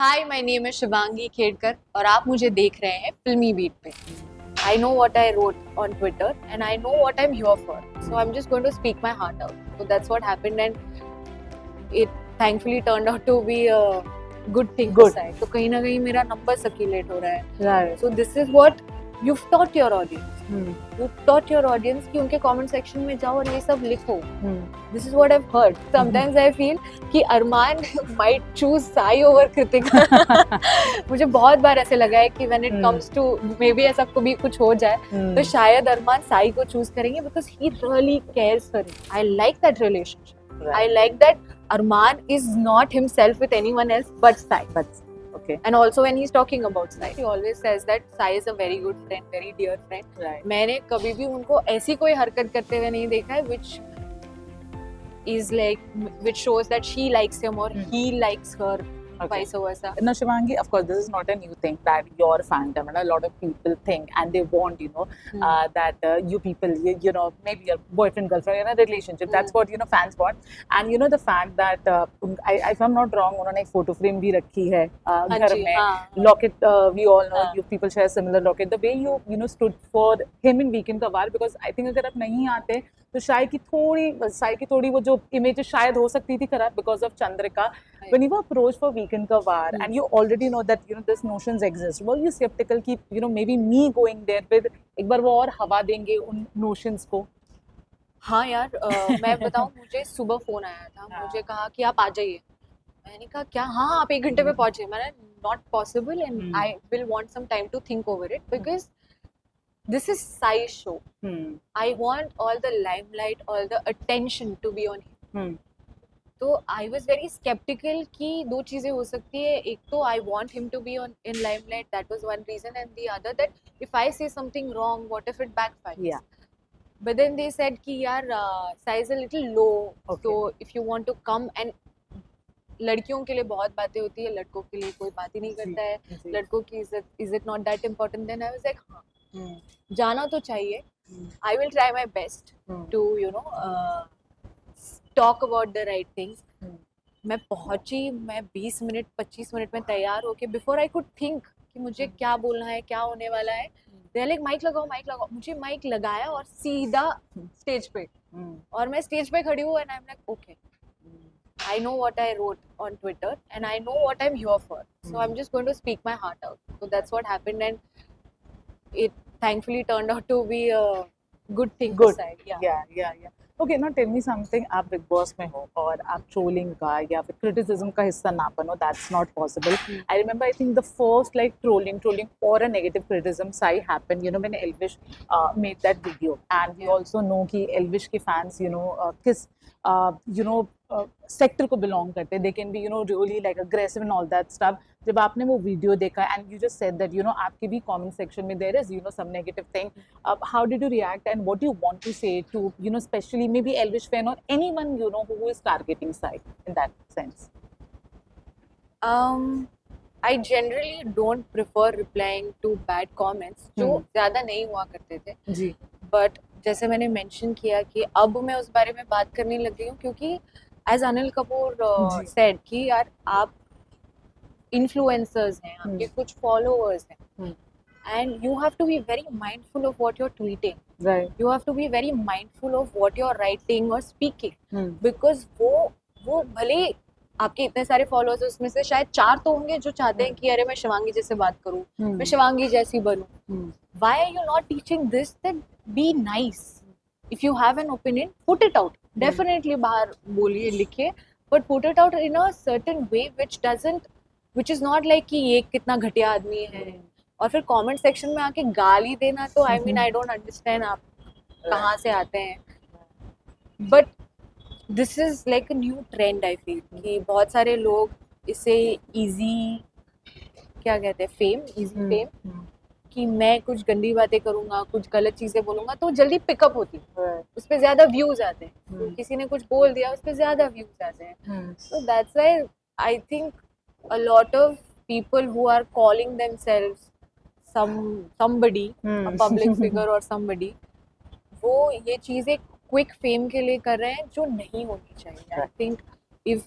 Hi my name है शिवांगी खेड़कर और आप मुझे देख रहे हैं फिल्मी बीट पे। I know what I wrote on Twitter and I know what I am here for, so I am just going to speak my heart out. So that's what happened and it thankfully turned out to be a good thing to say. तो कहीं ना कहीं मेरा number circulate हो रहा है। So this is what you've taught your audience. You've taught your audience कि उनके comment section में जाओ और ये सब लिखो. This is what I've heard. Sometimes I feel कि अरमान might choose Sai over Kritika. मुझे बहुत बार ऐसे लगा है कि when it comes to maybe ऐसा कभी कुछ हो जाए तो शायद अरमान साई को choose करेंगे because he really cares for it. I like that relationship. Right. I like that Arman is not himself with anyone else but Sai. Okay. And also when he's talking about Sai, he always says that Sai is a very good friend, very dear friend. Right. मैंने कभी भी उनको ऐसी कोई हरकत करते हुए नहीं देखा है which shows that she likes him or he likes her. Okay. Vice versa. Now, Shivangi, of course, this is not a new thing that your fandom and a lot of people think and they want, that you people, maybe your boyfriend, girlfriend, in a relationship. That's what, fans want. And, the fact that, if I'm not wrong, उन्होंने एक photo frame भी रखी है घर में. Locket, we all know, you people share similar locket. The way you, stood for him in Weekend का वार, because I think अगर आप नहीं आते तो साई की थोड़ी वो जो इमेज शायद हो सकती थी खराब because of Chandrika. When you were approached for Weekend ka War and you already know that this notions exist, were you skeptical कि maybe me going there with एक बार वो और हवा देंगे उन notions को? हाँ यार, मैं बताऊँ मुझे सुबह फोन आया था. मुझे कहा कि आप आ जाइए. मैंने कहा क्या? हाँ आप 1 घंटे में पहुंचे. मैंने not possible and I will want some time to think over it because this is Sai's show. I want all the limelight, all the attention to be on him. तो I was very skeptical कि 2 चीजें हो सकती है. एक तो I want him to be in limelight, that was one reason, and the other that if I say something wrong, what if it backfires? Yeah. But then they said कि यार Sai is a little low, okay. So if you want to come and लड़कियों के लिए बहुत बातें होती है, लड़कों के लिए कोई बात ही नहीं करता है. लड़कों की इज्जत is it not that important? Then I was like हाँ, जाना तो चाहिए. I will try my best to talk about the right things. मैं पहुंची, मैं 20 मिनट 25 मिनट में तैयार होके before I could think कि मुझे क्या बोलना है, क्या होने वाला है. They're like माइक लगाओ. मुझे माइक लगाया और सीधा स्टेज पे. और मैं स्टेज पे खड़ी हूँ and I'm like okay. I know what I wrote on Twitter and I know what I'm here for. So I'm just going to speak my heart out. So that's what happened and it thankfully turned out to be a good thing. Good. Yeah. Okay, now tell me something. आप Big Boss में हो और आप trolling का या फिर criticism का हिस्सा ना बनो. That's not possible. I remember, I think the first trolling or a negative criticism Sai happened. When Elvish made that video, and we also know कि Elvish के fans, किस sector को belong करते. They can be, really aggressive and all that stuff. जब आपने वो video देखा and you just said that आपके भी comment section में there is some negative thing, how did you react and what do you want to say to especially maybe Elvish fan or anyone who is targeting Sai in that sense? I generally don't prefer replying to bad comments जो ज़्यादा नहीं हुआ करते थे जी. But जैसे मैंने mention किया कि अब मैं उस बारे में बात करने लग गई हूँ क्योंकि as Anil Kapoor said कि यार आप influencers हैं, आपके कुछ followers हैं, and you have to be very mindful of what you're tweeting. Right. You have to be very mindful of what you're writing or speaking. Because वो भले आपके इतने सारे followers उसमें से शायद 4 तो होंगे जो चाहते हैं कि अरे मैं शिवांगी जैसे बात करूं, मैं शिवांगी जैसी बनूं. Why are you not teaching this? That be nice. If you have an opinion, put it out. Definitely बाहर बोलिए, लिखिए, but put it out in a certain way which is not like कि ये कितना घटिया आदमी है. और फिर कमेंट सेक्शन में आके गाली देना तो I mean I don't understand आप कहाँ से आते हैं. But this is like a new trend I feel कि बहुत सारे लोग इसे easy क्या कहते हैं easy fame कि मैं कुछ गंदी बातें करूँगा, कुछ गलत चीजें बोलूँगा तो जल्दी पिकअप होती है. उस पे ज्यादा व्यूज आते हैं. किसी ने कुछ बोल दिया उस पे ज्यादा व्यूज आते हैं. So that's why I think a lot of people who are calling themselves somebody, a public figure or somebody, वो ये चीजें क्विक फेम के लिए कर रहे हैं जो नहीं होनी चाहिए. I think if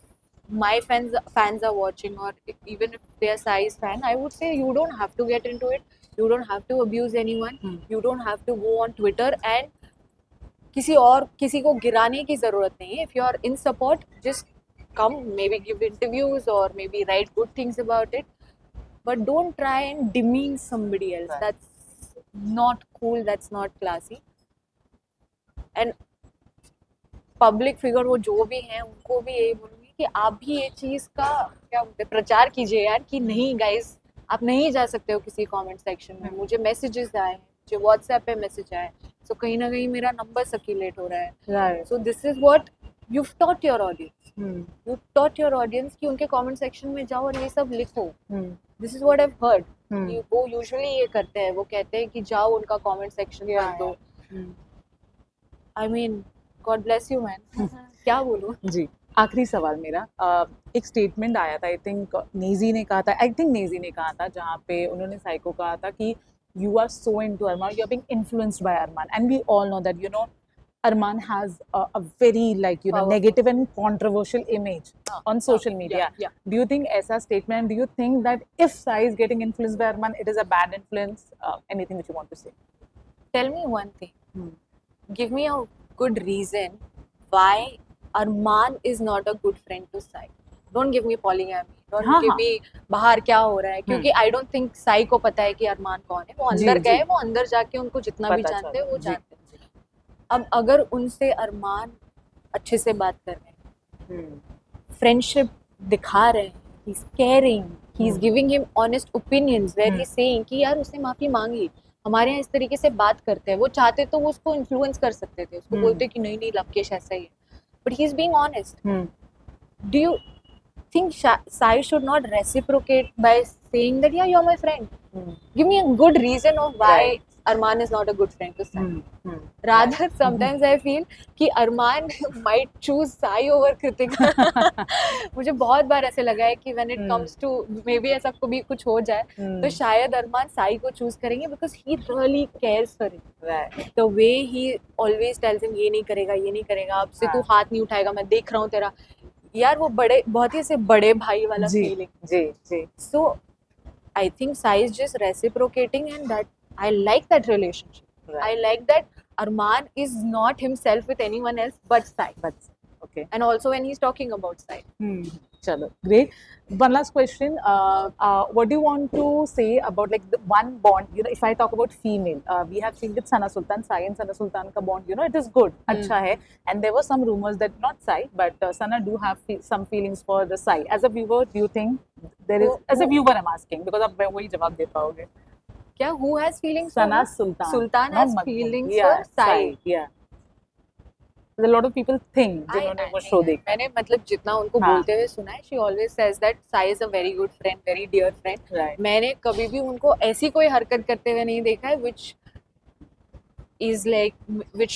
my fans are watching, or even if they are Sai's fan, I would say you don't have to get into it. You don't have to abuse anyone. You don't have to go on Twitter and किसी को गिराने की जरूरत नहीं है. If you are in support, just come, maybe give interviews or maybe write good things about it. But don't try and demean somebody else. Right. That's not cool. That's not classy. And public figure वो जो भी हैं उनको भी यही बोलूँगी कि आप भी ये चीज़ का क्या बोलते हैं प्रचार कीजिए यार कि नहीं गाइस आप नहीं जा सकते हो किसी कमेंट सेक्शन में. मुझे मैसेजेस आए, मुझे व्हाट्सएप पे मैसेज आए, सो कहीं ना कहीं मेरा नंबर सर्कुलेट हो रहा है. Right. So this is what you taught your audience. You taught your audience कि उनके कमेंट सेक्शन में जाओ और ये सब लिखो. This is what I have heard. वो यूजुअली ये करते हैं, वो कहते हैं कि जाओ उनका कमेंट सेक्शन कर दो. I mean God bless you, man. क्या बोलूं? जी, आखिरी सवाल मेरा. एक स्टेटमेंट आया था, आई थिंक नेजी ने कहा था जहाँ पे उन्होंने साई को कहा था कि you are so into Arman, you are being influenced by Arman, and we all know that Arman has a very negative and controversial image on social media. Yeah. Do you think ऐसा statement? Do you think that if Sai is getting influenced by Arman, it is a bad influence? Anything which you want to say? Tell me one thing. Give me a good reason why Arman is not a good friend to Sai. Don't give me polygamy. Don't give me बाहर क्या हो रहा है, क्योंकि I don't think Sai को पता है कि अरमान कौन है. वो अंदर गए, वो अंदर जाके उनको जितना भी जानते हैं वो जानते हैं. अब अगर उनसे अरमान अच्छे से बात कर रहे हैं, फ्रेंडशिप दिखा रहे हैं, he is caring, he is giving him honest opinions where he saying कि यार उसने माफी मांगी, हमारे यहाँ इस तरीके से बात करते हैं. वो चाहते तो वो उसको इन्फ्लुएंस कर सकते थे, उसको बोलते कि नहीं नहीं लवकेश ऐसा ही है, but he is being honest. Do you think Sai should not reciprocate by saying that yeah, you're my friend? Give me a good reason of why Arman is not a good friend to Sai. Rather, sometimes I feel कि Arman might choose Sai over Kritika. मुझे बहुत बार ऐसे लगा है कि when it comes to maybe ऐसा कभी कुछ हो जाए तो शायद अरमान साई को चूज करेंगे because he really cares for him. Right. The way he always tells him ये नहीं करेगा, अब से तू हाथ नहीं उठाएगा, मैं देख रहा हूँ तेरा. यार वो बहुत ही ऐसे बड़े भाई वाला फीलिंग. जी. So I think Sai is just reciprocating, and that I like that relationship. Right. I like that Arman is not himself with anyone else but Sai. Okay. And also when he's talking about Sai. Chalo, great. One last question. What do you want to say about like the one bond? If I talk about female, we have seen with Sana Sultan, Sai and Sana Sultan ka bond. It is good, अच्छा है. And there were some rumors that not Sai, but Sana do have some feelings for the Sai. As a viewer, do you think there is? As a viewer, I'm asking because आप वही जवाब दे पाओगे. क्या? Who has feelings? Sana Sultan. Sultan has feelings for Sai. Yeah. A lot of people think जिन्होंने वो show देखा. मैंने मतलब जितना उनको बोलते हुए सुना है, she always says that Sai is a very good friend, very dear friend. Right. मैंने कभी भी उनको ऐसी कोई हरकत करते हुए नहीं देखा है which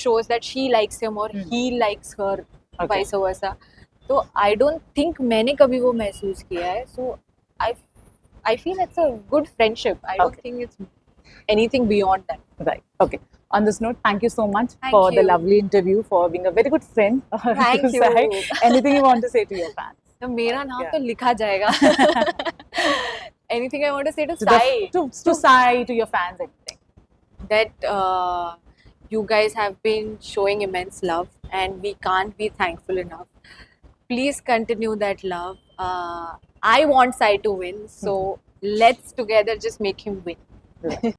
shows that she likes him or he likes her, vice versa. तो I don't think मैंने कभी वो महसूस किया है. So I feel it's a good friendship. I don't think it's anything beyond that. Right. Okay. On this note, thank you so much for the lovely interview, for being a very good friend. Thank you. Sai. Anything you want to say to your fans? तो मेरा नाम तो लिखा जाएगा. Anything I want to say to Sai? To Sai, to your fans, anything. That you guys have been showing immense love and we can't be thankful enough. Please continue that love. I want Sai to win, so let's together just make him win.